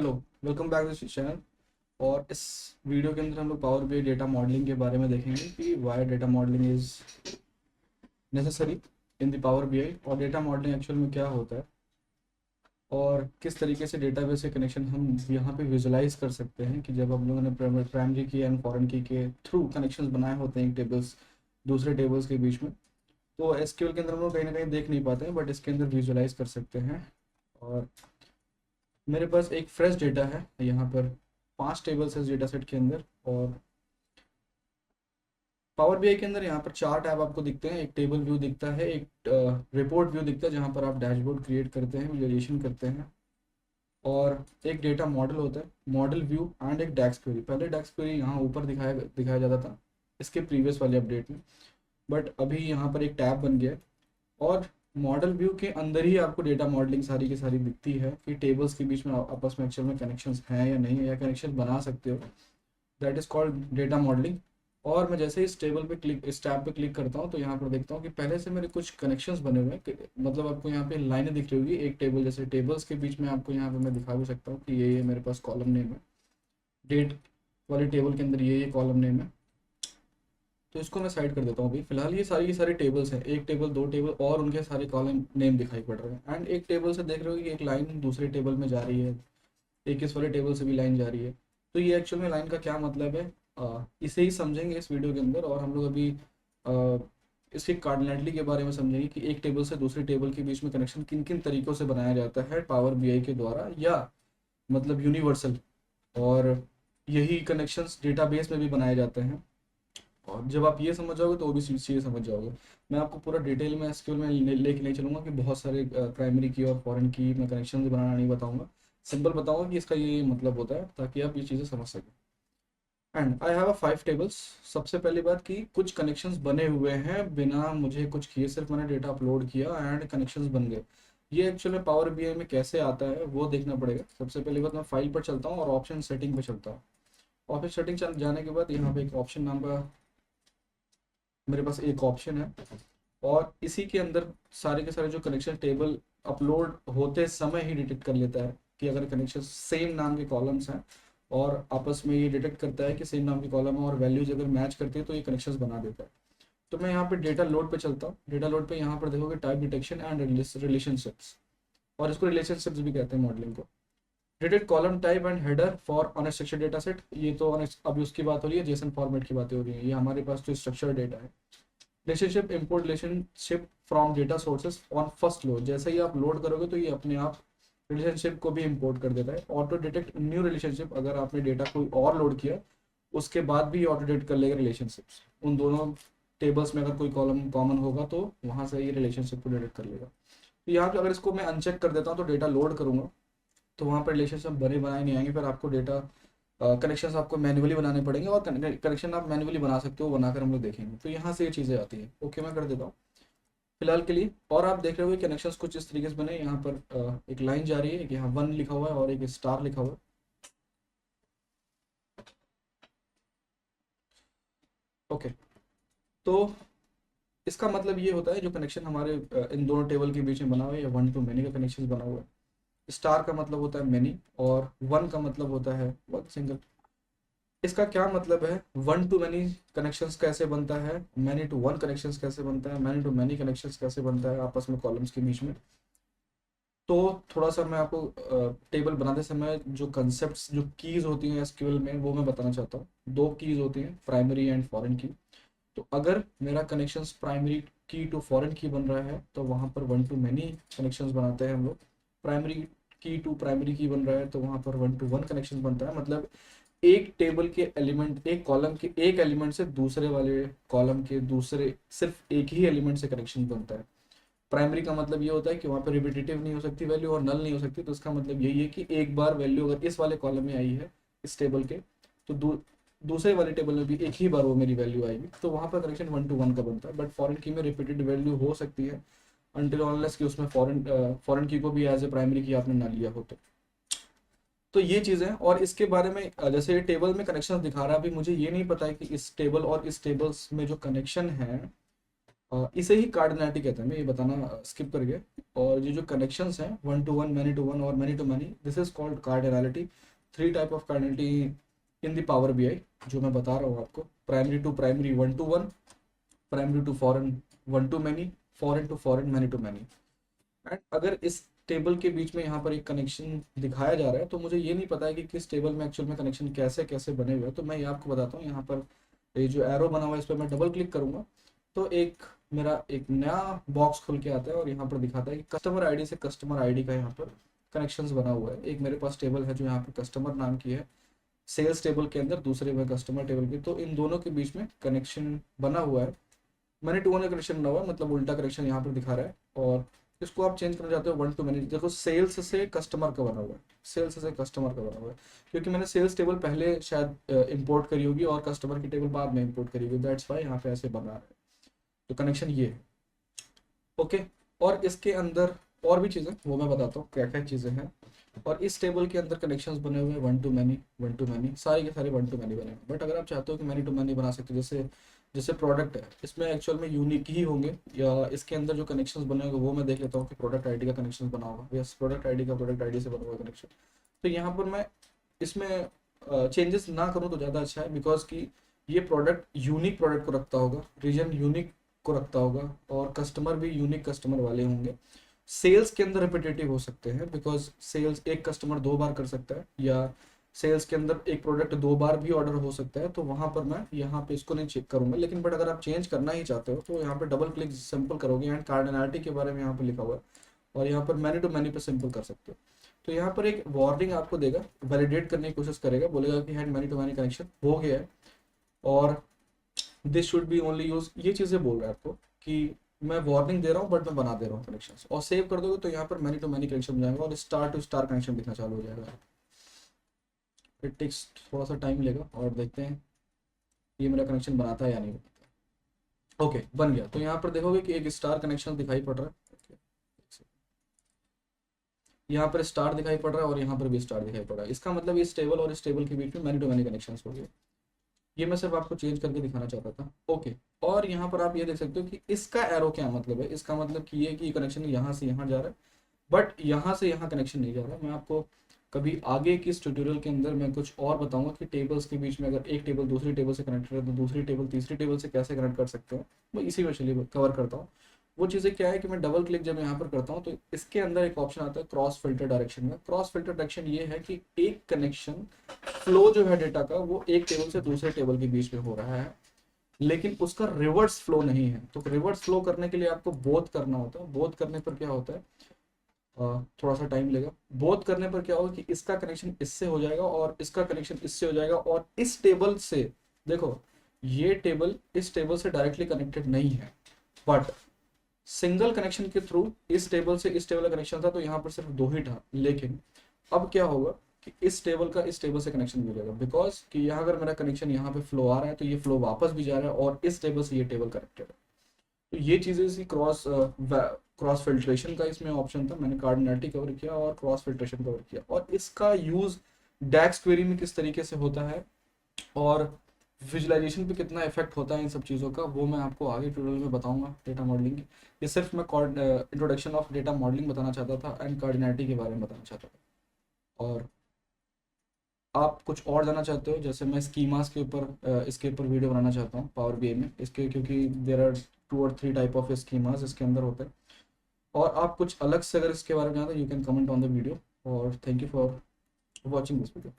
Hello, welcome back to channel. और इस video के अंदर हम लोग पावर बीआई डेटा मॉडलिंग के बारे में देखेंगे कि why data modelling is necessary in the power BI और डेटा मॉडलिंग एक्चुअल में क्या होता है और किस तरीके से डेटाबेस से कनेक्शन हम यहाँ पे विजुलाइज कर सकते हैं कि जब हम लोगों ने प्राइमरी की एंड फॉरेन की के थ्रू कनेक्शंस बनाए होते हैं एक टेबल्स दूसरे टेबल्स के बीच में। तो एसक्यूएल के अंदर हम लोग कहीं ना कहीं देख नहीं पाते हैं, बट इसके अंदर विजुलाइज कर सकते हैं। और मेरे पास एक फ्रेश डेटा है यहाँ पर, 5 टेबल्स है इस डेटा सेट के अंदर। और पावर बीआई के अंदर यहाँ पर 4 टैब आपको दिखते हैं। एक टेबल व्यू दिखता है, एक रिपोर्ट व्यू दिखता है जहाँ पर आप डैशबोर्ड क्रिएट करते हैं, विजुअलाइजेशन करते हैं, और एक डेटा मॉडल होता है, मॉडल व्यू एंड एक डैक्स क्वेरी। पहले डैक्स क्वेरी यहाँ ऊपर दिखाया दिखाया जाता था इसके प्रीवियस वाले अपडेट में, बट अभी यहाँ पर एक टैब बन गया है और मॉडल व्यू के अंदर ही आपको डेटा मॉडलिंग सारी की सारी दिखती है कि टेबल्स के बीच में आपस में एक्चुअल में कनेक्शंस हैं या नहीं है, या कनेक्शन बना सकते हो। That is called data modelling. और मैं जैसे इस टेबल पे क्लिक इस टैब पे क्लिक करता हूँ तो यहाँ पर देखता हूँ कि पहले से मेरे कुछ कनेक्शंस बने हुए हैं मतलब आपको यहाँ पे लाइनें दिख रही होगी एक टेबल जैसे, टेबल्स के बीच में आपको यहाँ पे मैं दिखा भी सकता हूँ कि ये मेरे पास कॉलम नेम है, डेट वाले टेबल के अंदर ये कॉलम नेम है। तो इसको मैं साइड कर देता हूँ अभी फिलहाल। ये सारी की सारी टेबल्स हैं, एक टेबल, दो टेबल, और उनके सारे कॉलम नेम दिखाई पड़ रहे हैं। एंड एक टेबल से देख रहे हो कि एक लाइन दूसरे टेबल में जा रही है, एक इस वाले टेबल से भी लाइन जा रही है। तो ये एक्चुअल में लाइन का क्या मतलब है, इसे ही समझेंगे इस वीडियो के अंदर। और हम लोग अभी इसके कार्डिनलिटी के बारे में समझेंगे कि एक टेबल से दूसरे टेबल के बीच में कनेक्शन किन किन तरीक़ों से बनाया जाता है पावर बीआई के द्वारा, या मतलब यूनिवर्सल। और यही कनेक्शंस डेटाबेस में भी बनाए जाते हैं। और जब आप ये समझ जाओगे तो वो भी चीज़ें समझ जाओगे। मैं आपको पूरा डिटेल में एसक्यूएल में लेके नहीं चलूँगा कि बहुत सारे प्राइमरी की और फॉरेन की मैं कनेक्शन बनाना नहीं बताऊँगा। सिंपल बताऊँगा कि इसका ये मतलब होता है ताकि आप ये चीज़ें समझ सकें। And I have a 5 tables. सबसे पहली बात कि कुछ कनेक्शंस बने हुए हैं बिना मुझे कुछ किए, सिर्फ मैंने डेटा अपलोड किया एंड कनेक्शंस बन गए। ये एक्चुअली पावर बीआई में कैसे आता है वो देखना पड़ेगा। सबसे पहली बात, मैं फाइल पर चलता हूँ और ऑप्शन सेटिंग पे चलता हूँ। ऑप्शन सेटिंग जाने के बाद यहाँ पे एक ऑप्शन नाम का मेरे पास एक ऑप्शन है, और इसी के अंदर सारे के सारे जो कनेक्शन टेबल अपलोड होते समय ही डिटेक्ट कर लेता है कि अगर कनेक्शन सेम नाम के कॉलम्स हैं, और आपस में ये डिटेक्ट करता है कि सेम नाम के कॉलम है और वैल्यूज अगर मैच करती है तो ये कनेक्शंस बना देता है। तो मैं यहाँ पे डेटा लोड पे चलता हूँ। डेटा लोड पे यहाँ पर देखोगे टाइप डिटेक्शन एंड रिलेशनशिप्स, और इसको रिलेशनशिप्स भी कहते हैं मॉडलिंग को। Detect column type and header for unstructured data set. ये तो अभी उसकी बात हो रही है, जेसन फॉर्मेट की बातें हो रही है। ये हमारे पास जो स्ट्रक्चर्ड डेटा है। Relationship, import relationship from data sources on first load. जैसे ही आप लोड करोगे तो ये अपने आप रिलेशनशिप को भी इंपोर्ट कर देता है। ऑटो डिटेक्ट न्यू रिलेशनशिप, अगर आपने डेटा कोई और लोड किया उसके बाद भी ऑटो डिटेक्ट कर लेगा रिलेशनशिप्स। उन दोनों टेबल्स में अगर कोई कॉलम कॉमन होगा तो वहाँ से ये रिलेशनशिप को डिटेक्ट कर लेगा। तो यहाँ पे अगर इसको मैं अनचेक कर देता हूँ तो डेटा लोड करूँगा तो वहाँ पर रिलेशनशिप बने बनाए नहीं आएंगे। फिर आपको डेटा कनेक्शंस आपको मैन्युअली बनाने पड़ेंगे, और कनेक्शन आप मैन्युअली बना सकते हो, बनाकर हम लोग देखेंगे। तो यहाँ से ये चीज़ें आती हैं। ओके, मैं कर देता हूँ फिलहाल के लिए। और आप देख रहे हो कनेक्शंस कुछ इस तरीके से बने। यहाँ पर एक लाइन जा रही है, एक यहाँ 1 लिखा हुआ है और एक स्टार लिखा हुआ है। ओके, तो इसका मतलब ये होता है जो कनेक्शन हमारे इन दोनों टेबल के बीच में बना हुआ है, या 1 टू मैनी का कनेक्शन बना हुआ है। स्टार का मतलब होता है मैनी, और 1 का मतलब होता है 1 सिंगल। इसका क्या मतलब है, 1 टू मैनी कनेक्शंस कैसे बनता है, मैनी टू 1 कनेक्शंस कैसे बनता है, मैनी टू मैनी कनेक्शंस कैसे बनता है आपस में कॉलम्स के बीच में। तो थोड़ा सा मैं आपको टेबल बनाते समय जो कंसेप्ट्स, जो कीज़ होती हैं एसक्यूएल में, वो मैं बताना चाहता हूँ। 2 कीज़ होती हैं, प्राइमरी एंड फॉरेन की। तो अगर मेरा कनेक्शंस प्राइमरी की टू फॉरेन की बन रहा है तो वहाँ पर 1 टू मैनी कनेक्शंस बनाते हैं हम लोग। प्राइमरी की टू प्राइमरी की बन रहा है तो वहाँ पर 1 टू 1 कनेक्शन बनता है। मतलब एक टेबल के एलिमेंट, एक कॉलम के एक एलिमेंट से दूसरे वाले कॉलम के दूसरे सिर्फ एक ही एलिमेंट से कनेक्शन बनता है। प्राइमरी का मतलब ये होता है कि वहाँ पर रिपीटेटिव नहीं हो सकती वैल्यू और नल नहीं हो सकती। तो इसका मतलब यही है कि एक बार वैल्यू अगर इस वाले कॉलम में आई है इस टेबल के, तो दूसरे वाले टेबल में भी एक ही बार वो मेरी वैल्यू आएगी, तो वहाँ पर कनेक्शन 1 टू 1 का बनता है। बट फॉरेन की में रिपीटेड वैल्यू हो सकती है अनटिल अनलेस कि उसमें फॉरेन की को भी एज ए प्राइमरी की आपने ना लिया हो। तो ये चीज़ें, और इसके बारे में जैसे ये टेबल में कनेक्शन दिखा रहा है, अभी मुझे ये नहीं पता है कि इस टेबल और इस टेबल्स में जो कनेक्शन है इसे ही कार्डिनैलिटी कहते हैं, मैं ये बताना स्किप कर गया। और ये जो कनेक्शंस हैं, one to one, many to one और many to many, this is called cardinality. Three type of cardinality in the power BI जो मैं बता रहा हूँ आपको। Primary to primary, one to one, primary to foreign, one to many, foreign to foreign, many to many. And अगर इस table के बीच में यहाँ पर एक कनेक्शन दिखाया जा रहा है तो मुझे ये नहीं पता है कि किस टेबल में एक्चुअल में कनेक्शन कैसे कैसे बने हुए हैं, तो मैं ये आपको बताता हूँ। यहाँ पर ये जो एरो बना हुआ है इस पर मैं डबल क्लिक करूंगा तो एक मेरा एक नया बॉक्स खुल के आता है और यहाँ पर दिखाता है कि कस्टमर आईडी से कस्टमर आईडी का यहाँ पर कनेक्शंस बना हुआ है। एक मेरे पास टेबल है जो यहाँ पर कस्टमर नाम की है सेल्स टेबल के अंदर, दूसरे में कस्टमर टेबल की, तो इन दोनों के बीच में कनेक्शन बना हुआ है। मैंने टू वन कनेक्शन बना हुआ है, मतलब उल्टा कनेक्शन यहाँ पर दिखा रहा है। और इसको आप चेंज करना चाहते हो वन टू मैनी, देखो सेल्स से कस्टमर का बना हुआ है, सेल्स से कस्टमर का बना हुआ है, क्योंकि मैंने सेल्स टेबल पहले शायद इंपोर्ट करी होगी और कस्टमर की टेबल बाद में इंपोर्ट करी होगी, दैट्स वाई यहाँ पे ऐसे बना रहा है। तो कनेक्शन ये है, ओके। और इसके अंदर और भी चीज़ें वो मैं बताता हूँ क्या क्या चीज़ें हैं। और इस टेबल के अंदर कनेक्शंस बने हुए हैं one to many, one to many, सारे के सारे वन टू मैनी बने हुए हैं। बट अगर आप चाहते हो कि मैनी टू मैनी बना सकते हो, जैसे जैसे प्रोडक्ट है इसमें एक्चुअल में यूनिक ही होंगे, या इसके अंदर जो कनेक्शंस बने होंगे वो मैं देख लेता हूँ कि प्रोडक्ट आईडी का कनेक्शन बना होगा, यस प्रोडक्ट आईडी का प्रोडक्ट आईडी से बना हुआ कनेक्शन। तो यहाँ पर मैं इसमें चेंजेस ना करूँ तो ज़्यादा अच्छा है, बिकॉज कि ये प्रोडक्ट यूनिक प्रोडक्ट को रखता होगा, रीजन यूनिक को रखता होगा, और कस्टमर भी यूनिक कस्टमर वाले होंगे। सेल्स के अंदर रिपीटेटिव हो सकते हैं, बिकॉज सेल्स एक कस्टमर दो बार कर सकता है, या सेल्स के अंदर एक प्रोडक्ट दो बार भी ऑर्डर हो सकता है, तो वहां पर मैं यहाँ पे इसको नहीं चेक करूंगा। लेकिन बट अगर आप चेंज करना ही चाहते हो तो यहाँ पे डबल क्लिक सिंपल करोगे एंड कार्डिनैलिटी के बारे में यहाँ पे लिखा हुआ है, और यहाँ पर मैनी टू मैनी पे सिंपल कर सकते हो। तो यहाँ पर एक वार्निंग आपको देगा, वैलिडेट करने की कोशिश करेगा, बोलेगा कि had many to many connection हो गया है और this should be only use, ये चीज़ें बोल रहा है आपको कि मैं वार्निंग दे रहा हूँ बट मैं बना दे रहा हूँ कनेक्शन। और सेव कर दोगे तो यहाँ पर मैनी टू मैनी कनेक्शन बन जाएगा और स्टार टू स्टार कनेक्शन दिखना चालू हो जाएगा। इट टेक्स थोड़ा सा टाइम लेगा और देखते हैं ये मेरा कनेक्शन बनाता है या नहीं बनाता। ओके बन गया। तो यहाँ पर देखोगे कि एक स्टार कनेक्शन दिखाई पड़ रहा है, यहाँ पर स्टार दिखाई पड़ रहा है और यहाँ पर भी स्टार दिखाई पड़ रहा है। इसका मतलब इस टेबल और इस टेबल के बीच में मैनी टू मैनी कनेक्शन हो गए। ये मैं सिर्फ आपको चेंज करके दिखाना चाहता था, ओके। और यहाँ पर आप ये देख सकते हो कि इसका एरो क्या मतलब है। इसका मतलब कि ये कि कनेक्शन यहाँ से यहाँ जा रहा है, बट यहाँ से यहाँ कनेक्शन नहीं जा रहा। मैं आपको कभी आगे की इस ट्यूटोरियल के अंदर मैं कुछ और बताऊंगा कि टेबल्स के बीच में अगर एक टेबल दूसरी टेबल से कनेक्टेड है तो दूसरी टेबल तीसरी टेबल से कैसे कनेक्ट कर सकते हैं, मैं इसी में चलिए कवर करता हूँ। वो चीज़ें क्या है कि मैं डबल क्लिक जब यहाँ पर करता हूँ तो इसके अंदर एक ऑप्शन आता है क्रॉस फिल्टर डायरेक्शन का। क्रॉस फिल्टर डायरेक्शन ये है कि एक कनेक्शन फ्लो जो है डेटा का वो एक टेबल से दूसरे टेबल के बीच में हो रहा है, लेकिन उसका रिवर्स फ्लो नहीं है। तो रिवर्स फ्लो करने के लिए आपको बोथ करना होता है। बोथ करने पर क्या होता है, थोड़ा सा टाइम लेगा। बोथ करने पर क्या होगा कि इसका कनेक्शन इससे हो जाएगा और इसका कनेक्शन इससे हो जाएगा, और इस टेबल से देखो ये टेबल इस टेबल से डायरेक्टली कनेक्टेड नहीं है, बट सिंगल कनेक्शन के थ्रू इस टेबल से इस टेबल का कनेक्शन था तो यहाँ पर सिर्फ दो ही था। लेकिन अब क्या होगा कि इस टेबल का इस टेबल से कनेक्शन भी जाएगा, बिकॉज कि यहाँ अगर मेरा कनेक्शन यहाँ पे फ्लो आ रहा है तो ये फ्लो वापस भी जा रहा है और इस टेबल से ये टेबल कनेक्टेड है। तो ये चीज़ें इसी क्रॉस फिल्ट्रेशन का इसमें ऑप्शन था। मैंने कार्डिनैलिटी कवर किया और क्रॉस फिल्ट्रेशन कवर किया, और इसका यूज डैक्स क्वेरी में किस तरीके से होता है और विजुअलाइजेशन पे कितना इफेक्ट होता है इन सब चीज़ों का, वो मैं आपको आगे ट्यूटोरियल में बताऊंगा डेटा मॉडलिंग की। ये सिर्फ मैं इंट्रोडक्शन ऑफ डेटा मॉडलिंग बताना चाहता था एंड कार्डिनैलिटी के बारे में बताना चाहता था। और आप कुछ और जानना चाहते हो, जैसे मैं स्कीमास के ऊपर इसके ऊपर वीडियो बनाना चाहता हूँ पावर बीआई में इसके, क्योंकि देर आर 2 और 3 टाइप ऑफ स्कीमास इसके अंदर होते हैं। और आप कुछ अलग से अगर इसके बारे में जानते हो you can comment on the video. और thank you for watching this video.